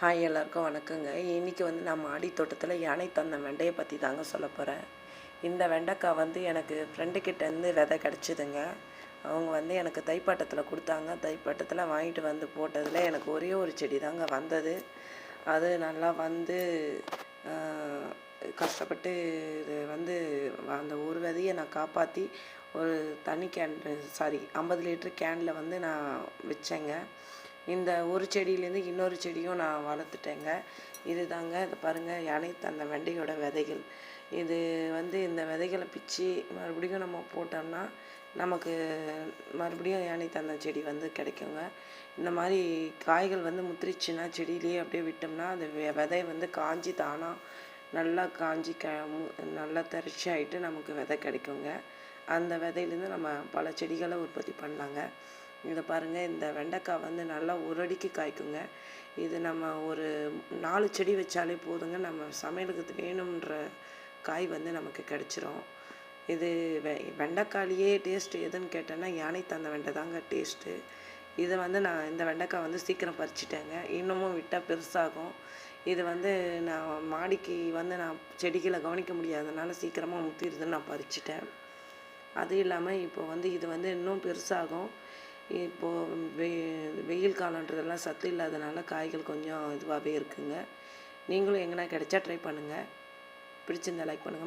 Hi எல்லாருக்கும் வணக்கங்க. இன்றைக்கி வந்து நான் மாடி தோட்டத்தில் யானை தந்த வெண்டையை பற்றி தாங்க சொல்ல போகிறேன். இந்த வெண்டைக்காய் வந்து எனக்கு ஃப்ரெண்டுக்கிட்டேருந்து விதை கிடச்சிதுங்க. அவங்க வந்து எனக்கு தைப்பட்டத்தில் கொடுத்தாங்க. தைப்பட்டத்தில் வாங்கிட்டு வந்து போட்டதில் எனக்கு ஒரே ஒரு செடி தாங்க வந்தது. அது நல்லா வந்து கஷ்டப்பட்டு இது வந்து அந்த ஒரு விதையை நான் காப்பாற்றி ஒரு தண்ணி கேன் 50 லிட்டர் கேனில் வந்து நான் வச்சேங்க. இந்த ஒரு செடியிலேருந்து இன்னொரு செடியும் நான் வளர்த்துட்டேங்க. இது தாங்க இதை பாருங்கள், யானை தந்த வெண்டையோட விதைகள். இது வந்து இந்த விதைகளை பிச்சு மறுபடியும் நம்ம போட்டோம்னா நமக்கு மறுபடியும் யானை தந்த செடி வந்து கிடைக்குங்க. இந்த மாதிரி காய்கள் வந்து முத்திரிச்சுன்னா செடியிலேயே அப்படியே விட்டோம்னா அந்த விதை வந்து காஞ்சி தானாக நல்லா காஞ்சி நல்லா தரிச்சு ஆகிட்டு நமக்கு விதை கிடைக்குங்க. அந்த விதையிலேருந்து நம்ம பல செடிகளை உற்பத்தி பண்ணலாங்க. இதை பாருங்கள், இந்த வெண்டைக்காய் வந்து நல்லா ஒரு அடிக்கு காய்க்குங்க. இது நம்ம ஒரு 4 செடி வச்சாலே போதுங்க. நம்ம சமையலுக்கு வேணுன்ற காய் வந்து நமக்கு கிடச்சிரும். இது வெண்டைக்காயிலேயே டேஸ்ட்டு எதுன்னு கேட்டேன்னா யானை தந்த வெண்டை தாங்க டேஸ்ட்டு. இதை வந்து நான் இந்த வெண்டைக்காய் வந்து சீக்கிரம் பறிச்சிட்டேங்க. இன்னமும் விட்டால் பெருசாகும். இது வந்து நான் மாடிக்கு வந்து நான் செடிகளை கவனிக்க முடியாதனால சீக்கிரமாக முத்திடுதுன்னு நான் பறிச்சிட்டேன். அது இல்லாமல் இப்போ வந்து இது வந்து இன்னும் பெருசாகும். இப்போது வெயில் காலன்றதெல்லாம் சத்து இல்லாதனால காய்கள் கொஞ்சம் இதுவாகவே இருக்குங்க. நீங்களும் எங்கன்னா கிடைச்சா ட்ரை பண்ணுங்கள். பிடிச்சிருந்தா லைக் பண்ணுங்கள்.